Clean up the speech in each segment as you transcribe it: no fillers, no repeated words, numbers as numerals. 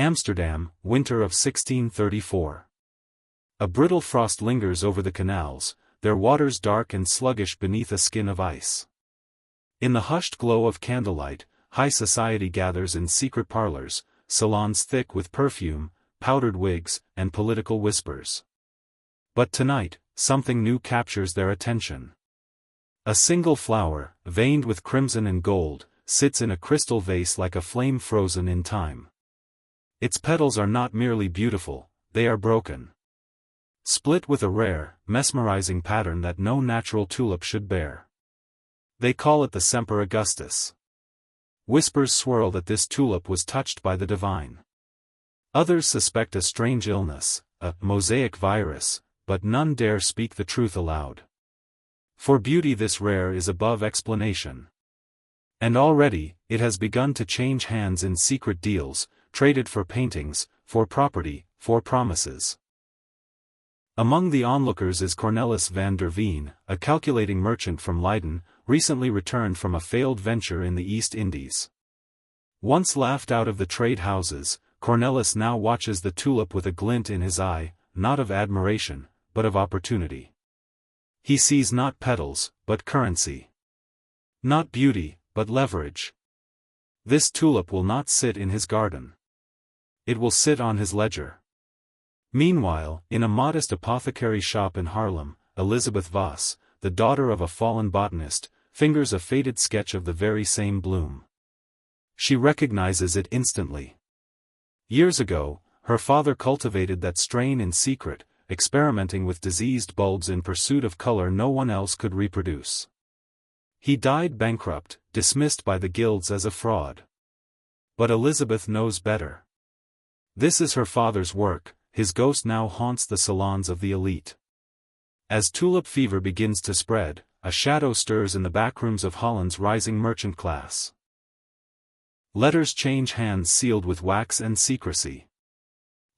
Amsterdam, winter of 1634. A brittle frost lingers over the canals, their waters dark and sluggish beneath a skin of ice. In the hushed glow of candlelight, high society gathers in secret parlors, salons thick with perfume, powdered wigs, and political whispers. But tonight, something new captures their attention. A single flower, veined with crimson and gold, sits in a crystal vase like a flame frozen in time. Its petals are not merely beautiful, they are broken. Split with a rare, mesmerizing pattern that no natural tulip should bear. They call it the Semper Augustus. Whispers swirl that this tulip was touched by the divine. Others suspect a strange illness, a mosaic virus, but none dare speak the truth aloud. For beauty this rare is above explanation. And already, it has begun to change hands in secret deals, traded for paintings, for property, for promises. Among the onlookers is Cornelis van der Veen, a calculating merchant from Leiden, recently returned from a failed venture in the East Indies. Once laughed out of the trade houses, Cornelis now watches the tulip with a glint in his eye, not of admiration, but of opportunity. He sees not petals, but currency. Not beauty, but leverage. This tulip will not sit in his garden. It will sit on his ledger. Meanwhile, in a modest apothecary shop in Haarlem, Elizabeth Voss, the daughter of a fallen botanist, fingers a faded sketch of the very same bloom. She recognizes it instantly. Years ago, her father cultivated that strain in secret, experimenting with diseased bulbs in pursuit of color no one else could reproduce. He died bankrupt, dismissed by the guilds as a fraud. But Elizabeth knows better. This is her father's work. His ghost now haunts the salons of the elite. As tulip fever begins to spread, a shadow stirs in the backrooms of Holland's rising merchant class. Letters change hands sealed with wax and secrecy.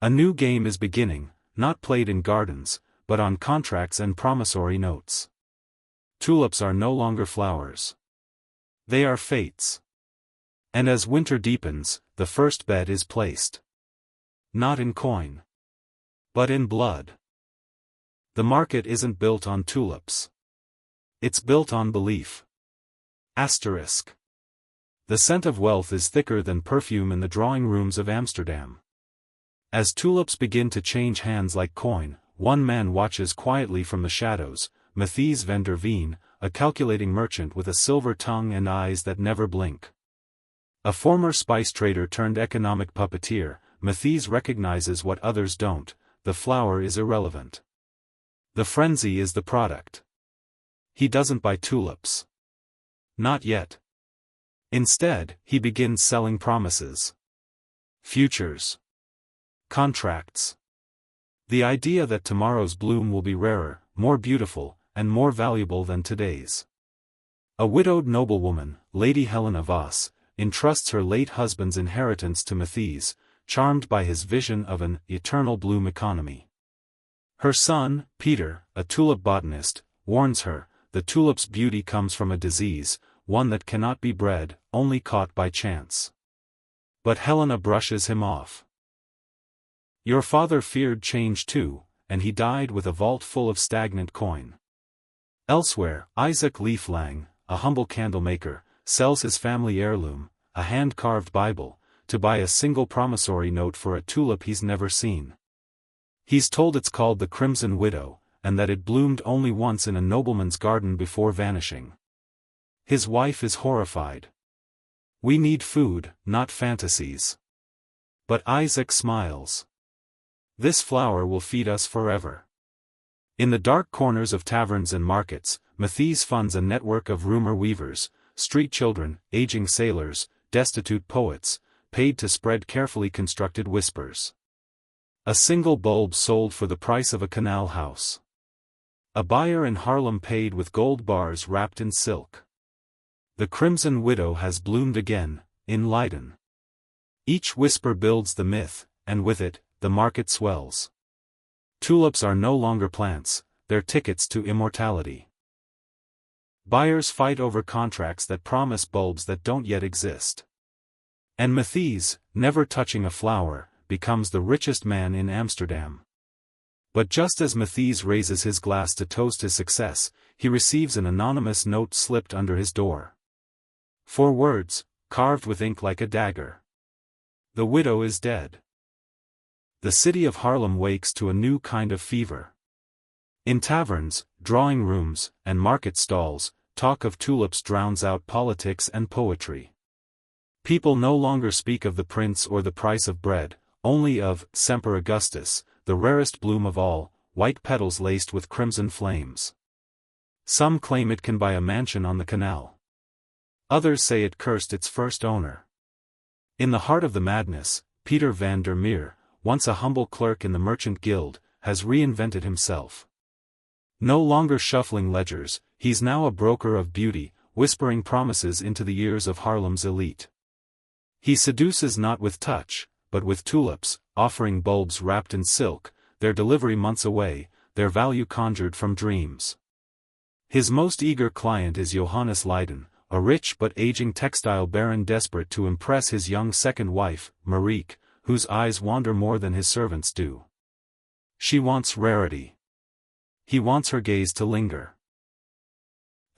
A new game is beginning, not played in gardens, but on contracts and promissory notes. Tulips are no longer flowers. They are fates. And as winter deepens, the first bet is placed. Not in coin, but in blood. The market isn't built on tulips. It's built on belief. Asterisk. The scent of wealth is thicker than perfume in the drawing rooms of Amsterdam. As tulips begin to change hands like coin, one man watches quietly from the shadows, Matthijs van der Veen, a calculating merchant with a silver tongue and eyes that never blink. A former spice trader turned economic puppeteer, Matthijs recognizes what others don't. The flower is irrelevant. The frenzy is the product. He doesn't buy tulips. Not yet. Instead, he begins selling promises. Futures. Contracts. The idea that tomorrow's bloom will be rarer, more beautiful, and more valuable than today's. A widowed noblewoman, Lady Helena Voss, entrusts her late husband's inheritance to Matthijs, charmed by his vision of an eternal bloom economy. Her son, Peter, a tulip botanist, warns her, the tulip's beauty comes from a disease, one that cannot be bred, only caught by chance. But Helena brushes him off. Your father feared change too, and he died with a vault full of stagnant coin. Elsewhere, Isaac Leaflang, a humble candlemaker, sells his family heirloom, a hand-carved Bible, to buy a single promissory note for a tulip he's never seen. He's told it's called the Crimson Widow, and that it bloomed only once in a nobleman's garden before vanishing. His wife is horrified. We need food, not fantasies. But Isaac smiles. This flower will feed us forever. In the dark corners of taverns and markets, Matthijs funds a network of rumor weavers, street children, aging sailors, destitute poets, paid to spread carefully constructed whispers. A single bulb sold for the price of a canal house. A buyer in Haarlem paid with gold bars wrapped in silk. The Crimson Widow has bloomed again, in Leiden. Each whisper builds the myth, and with it, the market swells. Tulips are no longer plants, they're tickets to immortality. Buyers fight over contracts that promise bulbs that don't yet exist. And Matthijs, never touching a flower, becomes the richest man in Amsterdam. But just as Matthijs raises his glass to toast his success, he receives an anonymous note slipped under his door. 4 words, carved with ink like a dagger. The widow is dead. The city of Haarlem wakes to a new kind of fever. In taverns, drawing rooms, and market stalls, talk of tulips drowns out politics and poetry. People no longer speak of the prince or the price of bread, only of Semper Augustus, the rarest bloom of all, white petals laced with crimson flames. Some claim it can buy a mansion on the canal. Others say it cursed its first owner. In the heart of the madness, Peter van der Meer, once a humble clerk in the merchant guild, has reinvented himself. No longer shuffling ledgers, he's now a broker of beauty, whispering promises into the ears of Haarlem's elite. He seduces not with touch, but with tulips, offering bulbs wrapped in silk, their delivery months away, their value conjured from dreams. His most eager client is Johannes Leiden, a rich but aging textile baron desperate to impress his young second wife, Marieke, whose eyes wander more than his servants do. She wants rarity. He wants her gaze to linger.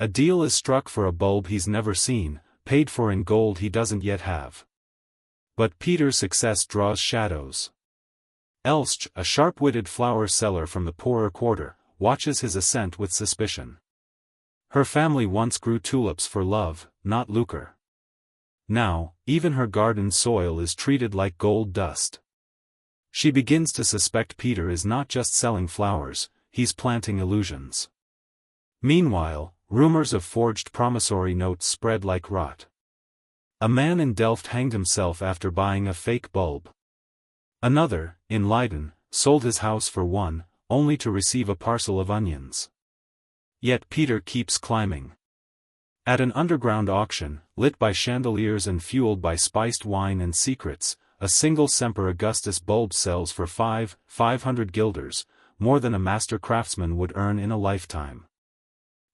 A deal is struck for a bulb he's never seen, paid for in gold he doesn't yet have. But Peter's success draws shadows. Elst, a sharp-witted flower seller from the poorer quarter, watches his ascent with suspicion. Her family once grew tulips for love, not lucre. Now, even her garden soil is treated like gold dust. She begins to suspect Peter is not just selling flowers, he's planting illusions. Meanwhile, rumors of forged promissory notes spread like rot. A man in Delft hanged himself after buying a fake bulb. Another, in Leiden, sold his house for one, only to receive a parcel of onions. Yet Peter keeps climbing. At an underground auction, lit by chandeliers and fueled by spiced wine and secrets, a single Semper Augustus bulb sells for 500 guilders, more than a master craftsman would earn in a lifetime.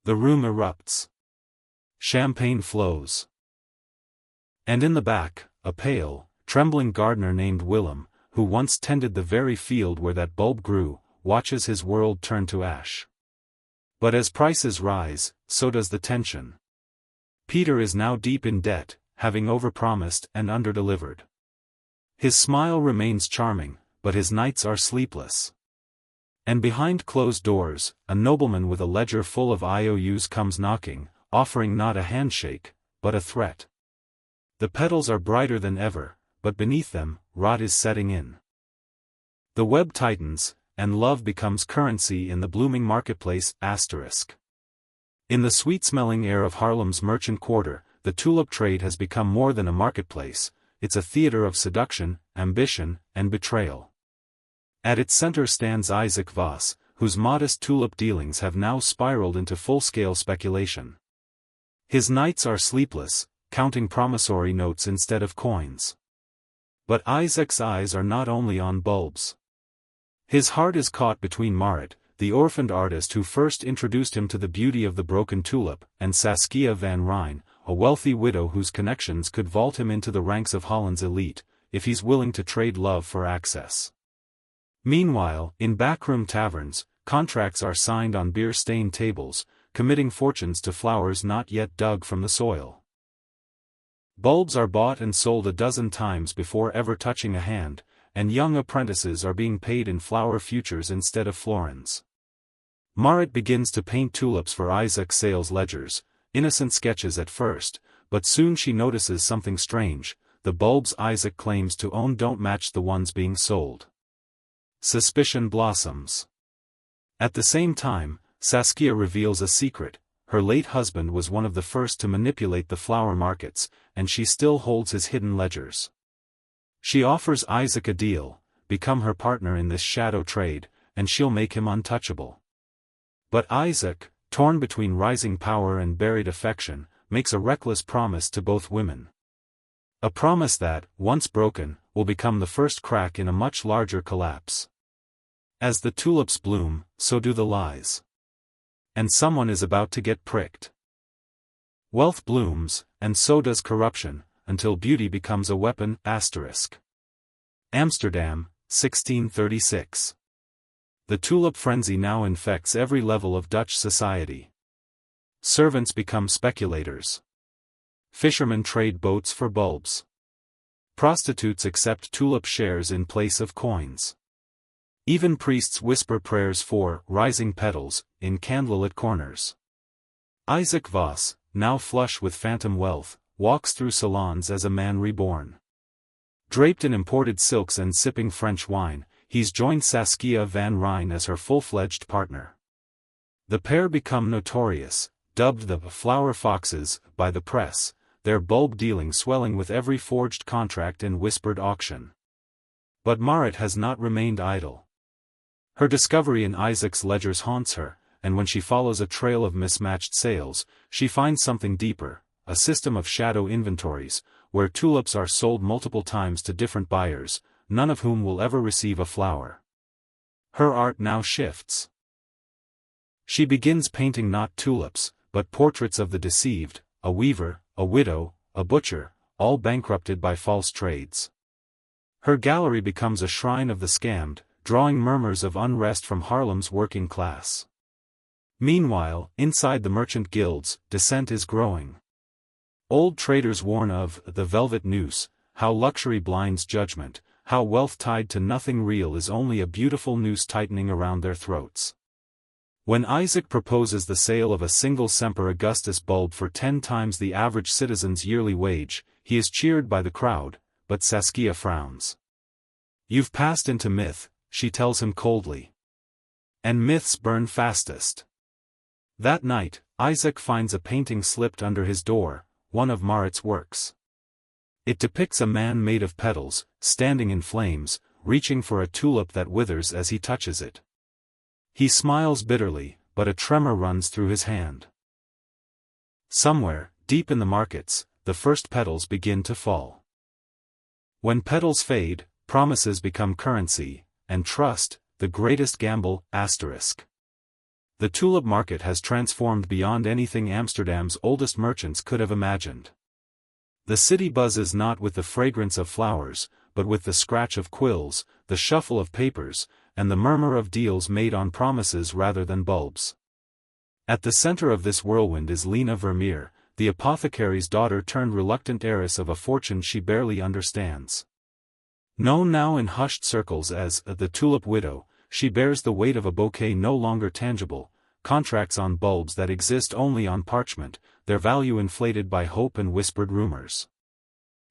The room erupts. Champagne flows. And in the back, a pale, trembling gardener named Willem, who once tended the very field where that bulb grew, watches his world turn to ash. But as prices rise, so does the tension. Peter is now deep in debt, having overpromised and underdelivered. His smile remains charming, but his nights are sleepless. And behind closed doors, a nobleman with a ledger full of IOUs comes knocking, offering not a handshake, but a threat. The petals are brighter than ever, but beneath them, rot is setting in. The web tightens, and love becomes currency in the blooming marketplace. In the sweet-smelling air of Haarlem's merchant quarter, the tulip trade has become more than a marketplace, it's a theater of seduction, ambition, and betrayal. At its center stands Isaac Vos, whose modest tulip dealings have now spiraled into full-scale speculation. His nights are sleepless, counting promissory notes instead of coins. But Isaac's eyes are not only on bulbs. His heart is caught between Marit, the orphaned artist who first introduced him to the beauty of the broken tulip, and Saskia van Rijn, a wealthy widow whose connections could vault him into the ranks of Holland's elite, if he's willing to trade love for access. Meanwhile, in backroom taverns, contracts are signed on beer-stained tables, committing fortunes to flowers not yet dug from the soil. Bulbs are bought and sold a dozen times before ever touching a hand, and young apprentices are being paid in flower futures instead of florins. Marit begins to paint tulips for Isaac's sales ledgers, innocent sketches at first, but soon she notices something strange: the bulbs Isaac claims to own don't match the ones being sold. Suspicion blossoms. At the same time, Saskia reveals a secret: her late husband was one of the first to manipulate the flower markets, and she still holds his hidden ledgers. She offers Isaac a deal: become her partner in this shadow trade, and she'll make him untouchable. But Isaac, torn between rising power and buried affection, makes a reckless promise to both women. A promise that, once broken, will become the first crack in a much larger collapse. As the tulips bloom, so do the lies. And someone is about to get pricked. Wealth blooms, and so does corruption, until beauty becomes a weapon. Amsterdam, 1636. The tulip frenzy now infects every level of Dutch society. Servants become speculators. Fishermen trade boats for bulbs. Prostitutes accept tulip shares in place of coins. Even priests whisper prayers for rising petals in candlelit corners. Isaac Voss, now flush with phantom wealth, walks through salons as a man reborn. Draped in imported silks and sipping French wine, he's joined Saskia van Rijn as her full-fledged partner. The pair become notorious, dubbed the flower foxes by the press, their bulb dealing swelling with every forged contract and whispered auction. But Marit has not remained idle. Her discovery in Isaac's ledgers haunts her, and when she follows a trail of mismatched sales, she finds something deeper, a system of shadow inventories, where tulips are sold multiple times to different buyers, none of whom will ever receive a flower. Her art now shifts. She begins painting not tulips, but portraits of the deceived, a weaver, a widow, a butcher, all bankrupted by false trades. Her gallery becomes a shrine of the scammed, drawing murmurs of unrest from Haarlem's working class. Meanwhile, inside the merchant guilds, dissent is growing. Old traders warn of the velvet noose, how luxury blinds judgment, how wealth tied to nothing real is only a beautiful noose tightening around their throats. When Isaac proposes the sale of a single Semper Augustus bulb for 10 times the average citizen's yearly wage, he is cheered by the crowd, but Saskia frowns. "You've passed into myth," she tells him coldly. "And myths burn fastest." That night, Isaac finds a painting slipped under his door, one of Marit's works. It depicts a man made of petals, standing in flames, reaching for a tulip that withers as he touches it. He smiles bitterly, but a tremor runs through his hand. Somewhere, deep in the markets, the first petals begin to fall. When petals fade, promises become currency, and trust, the greatest gamble, asterisk. The tulip market has transformed beyond anything Amsterdam's oldest merchants could have imagined. The city buzzes not with the fragrance of flowers, but with the scratch of quills, the shuffle of papers, and the murmur of deals made on promises rather than bulbs. At the center of this whirlwind is Lena Vermeer, the apothecary's daughter turned reluctant heiress of a fortune she barely understands. Known now in hushed circles as the tulip widow, she bears the weight of a bouquet no longer tangible, contracts on bulbs that exist only on parchment, their value inflated by hope and whispered rumors.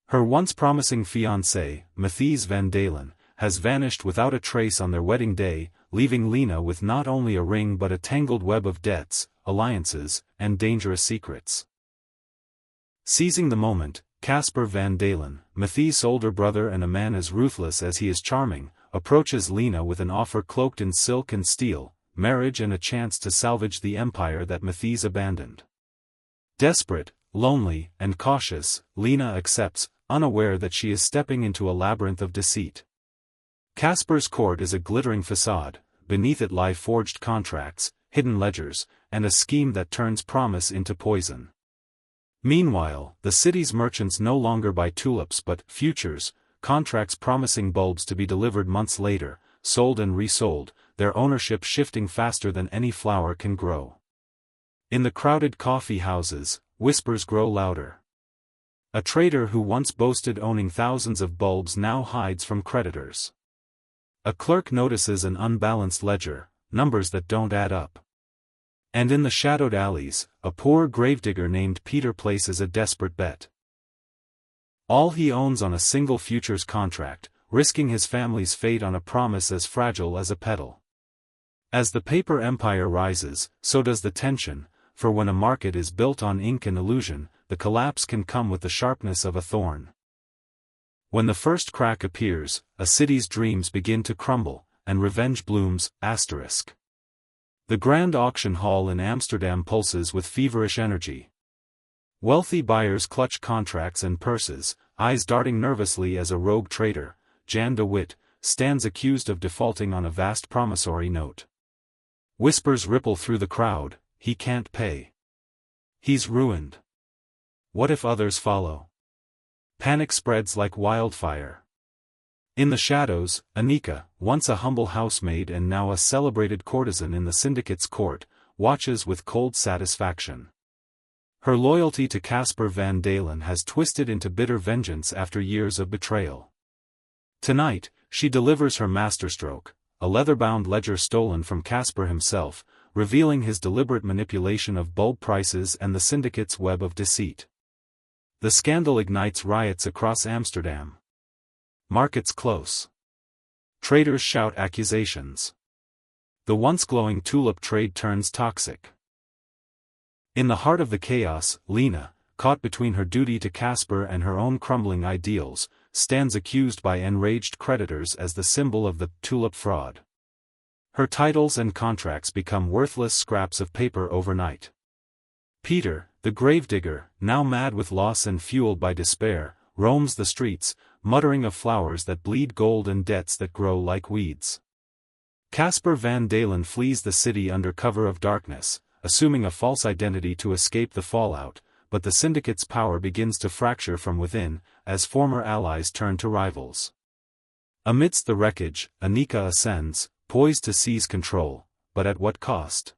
Her once promising fiancé, Matthijs van Dalen, has vanished without a trace on their wedding day, leaving Lena with not only a ring but a tangled web of debts, alliances, and dangerous secrets. Seizing the moment, Casper van Dalen, Matthijs' older brother and a man as ruthless as he is charming, approaches Lena with an offer cloaked in silk and steel, marriage and a chance to salvage the empire that Matthijs abandoned. Desperate, lonely, and cautious, Lena accepts, unaware that she is stepping into a labyrinth of deceit. Casper's court is a glittering facade, beneath it lie forged contracts, hidden ledgers, and a scheme that turns promise into poison. Meanwhile, the city's merchants no longer buy tulips but futures, contracts promising bulbs to be delivered months later, sold and resold, their ownership shifting faster than any flower can grow. In the crowded coffee houses, whispers grow louder. A trader who once boasted owning thousands of bulbs now hides from creditors. A clerk notices an unbalanced ledger, numbers that don't add up. And in the shadowed alleys, a poor gravedigger named Peter places a desperate bet. All he owns on a single futures contract, risking his family's fate on a promise as fragile as a petal. As the paper empire rises, so does the tension, for when a market is built on ink and illusion, the collapse can come with the sharpness of a thorn. When the first crack appears, a city's dreams begin to crumble, and revenge blooms, asterisk. The grand auction hall in Amsterdam pulses with feverish energy. Wealthy buyers clutch contracts and purses, eyes darting nervously as a rogue trader, Jan de Wit, stands accused of defaulting on a vast promissory note. Whispers ripple through the crowd, he can't pay. He's ruined. What if others follow? Panic spreads like wildfire. In the shadows, Annika, once a humble housemaid and now a celebrated courtesan in the syndicate's court, watches with cold satisfaction. Her loyalty to Caspar van Dalen has twisted into bitter vengeance after years of betrayal. Tonight, she delivers her masterstroke, a leather-bound ledger stolen from Caspar himself, revealing his deliberate manipulation of bulb prices and the syndicate's web of deceit. The scandal ignites riots across Amsterdam. Markets close. Traders shout accusations. The once glowing tulip trade turns toxic. In the heart of the chaos, Lena, caught between her duty to Caspar and her own crumbling ideals, stands accused by enraged creditors as the symbol of the tulip fraud. Her titles and contracts become worthless scraps of paper overnight. Peter, the gravedigger, now mad with loss and fueled by despair, roams the streets, muttering of flowers that bleed gold and debts that grow like weeds. Caspar van Dalen flees the city under cover of darkness, assuming a false identity to escape the fallout, but the syndicate's power begins to fracture from within, as former allies turn to rivals. Amidst the wreckage, Annika ascends, poised to seize control, but at what cost?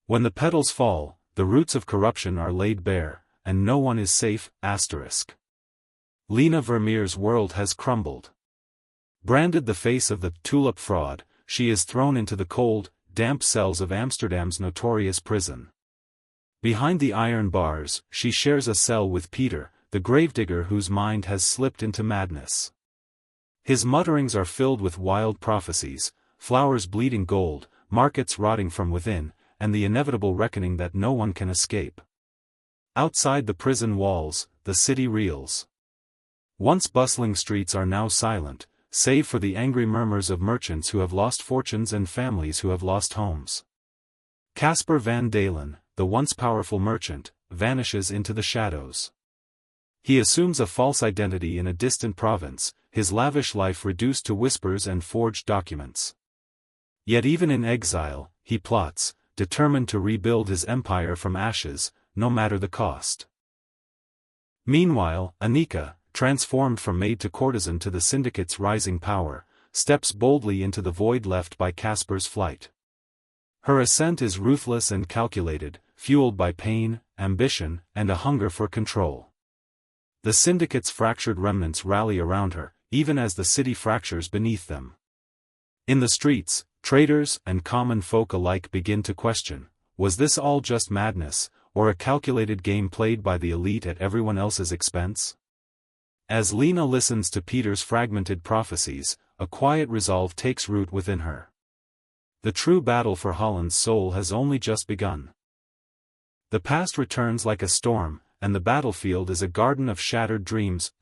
When the petals fall, the roots of corruption are laid bare, and no one is safe. Lena Vermeer's world has crumbled. Branded the face of the tulip fraud, she is thrown into the cold, damp cells of Amsterdam's notorious prison. Behind the iron bars, she shares a cell with Peter, the gravedigger whose mind has slipped into madness. His mutterings are filled with wild prophecies, flowers bleeding gold, markets rotting from within, and the inevitable reckoning that no one can escape. Outside the prison walls, the city reels. Once bustling streets are now silent, save for the angry murmurs of merchants who have lost fortunes and families who have lost homes. Caspar van Dalen, the once powerful merchant, vanishes into the shadows. He assumes a false identity in a distant province, his lavish life reduced to whispers and forged documents. Yet even in exile, he plots, determined to rebuild his empire from ashes, no matter the cost. Meanwhile, Annika, transformed from maid to courtesan to the syndicate's rising power, steps boldly into the void left by Caspar's flight. Her ascent is ruthless and calculated, fueled by pain, ambition, and a hunger for control. The syndicate's fractured remnants rally around her, even as the city fractures beneath them. In the streets, traders and common folk alike begin to question, was this all just madness, or a calculated game played by the elite at everyone else's expense? As Lena listens to Peter's fragmented prophecies, a quiet resolve takes root within her. The true battle for Holland's soul has only just begun. The past returns like a storm, and the battlefield is a garden of shattered dreams.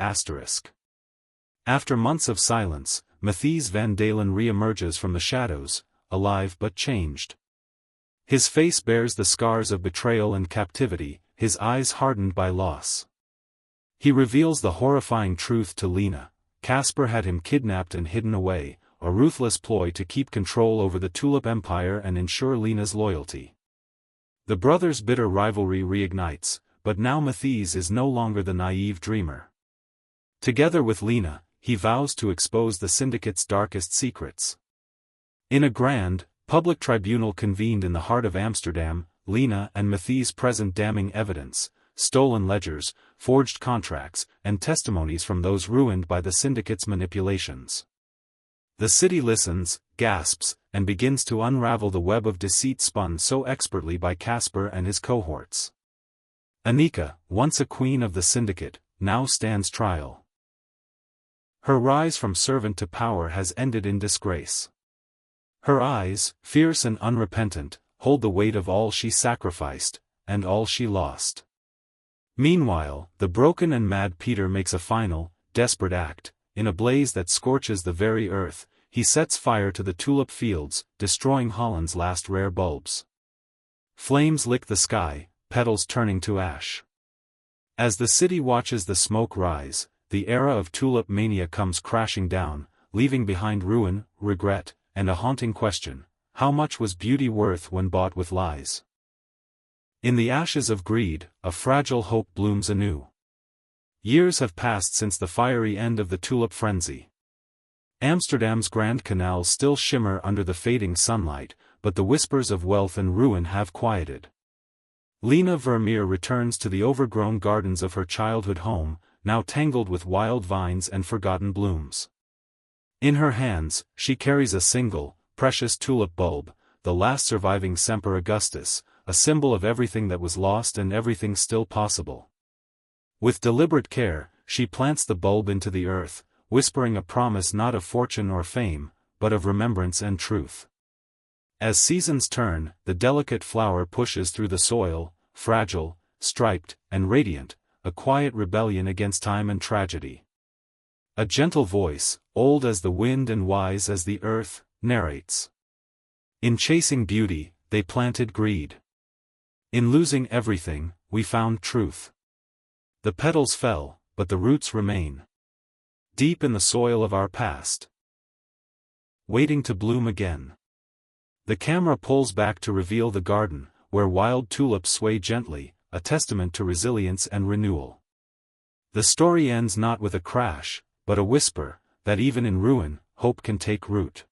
After months of silence, Matthijs van Dalen re-emerges from the shadows, alive but changed. His face bears the scars of betrayal and captivity, his eyes hardened by loss. He reveals the horrifying truth to Lena: Caspar had him kidnapped and hidden away, a ruthless ploy to keep control over the tulip empire and ensure Lena's loyalty. The brothers' bitter rivalry reignites, but now Matthijs is no longer the naive dreamer. Together with Lena, he vows to expose the syndicate's darkest secrets. In a grand, public tribunal convened in the heart of Amsterdam, Lena and Matthijs present damning evidence: stolen ledgers, forged contracts, and testimonies from those ruined by the syndicate's manipulations. The city listens, gasps, and begins to unravel the web of deceit spun so expertly by Caspar and his cohorts. Annika, once a queen of the syndicate, now stands trial. Her rise from servant to power has ended in disgrace. Her eyes, fierce and unrepentant, hold the weight of all she sacrificed, and all she lost. Meanwhile, the broken and mad Peter makes a final, desperate act. In a blaze that scorches the very earth, he sets fire to the tulip fields, destroying Holland's last rare bulbs. Flames lick the sky, petals turning to ash. As the city watches the smoke rise, the era of tulip mania comes crashing down, leaving behind ruin, regret, and a haunting question: how much was beauty worth when bought with lies? In the ashes of greed, a fragile hope blooms anew. Years have passed since the fiery end of the tulip frenzy. Amsterdam's grand canals still shimmer under the fading sunlight, but the whispers of wealth and ruin have quieted. Lena Vermeer returns to the overgrown gardens of her childhood home, now tangled with wild vines and forgotten blooms. In her hands, she carries a single, precious tulip bulb, the last surviving Semper Augustus, a symbol of everything that was lost and everything still possible. With deliberate care, she plants the bulb into the earth, whispering a promise not of fortune or fame, but of remembrance and truth. As seasons turn, the delicate flower pushes through the soil, fragile, striped, and radiant, a quiet rebellion against time and tragedy. A gentle voice, old as the wind and wise as the earth, narrates. In chasing beauty, they planted greed. In losing everything, we found truth. The petals fell, but the roots remain. Deep in the soil of our past. Waiting to bloom again. The camera pulls back to reveal the garden, where wild tulips sway gently, a testament to resilience and renewal. The story ends not with a crash, but a whisper, that even in ruin, hope can take root.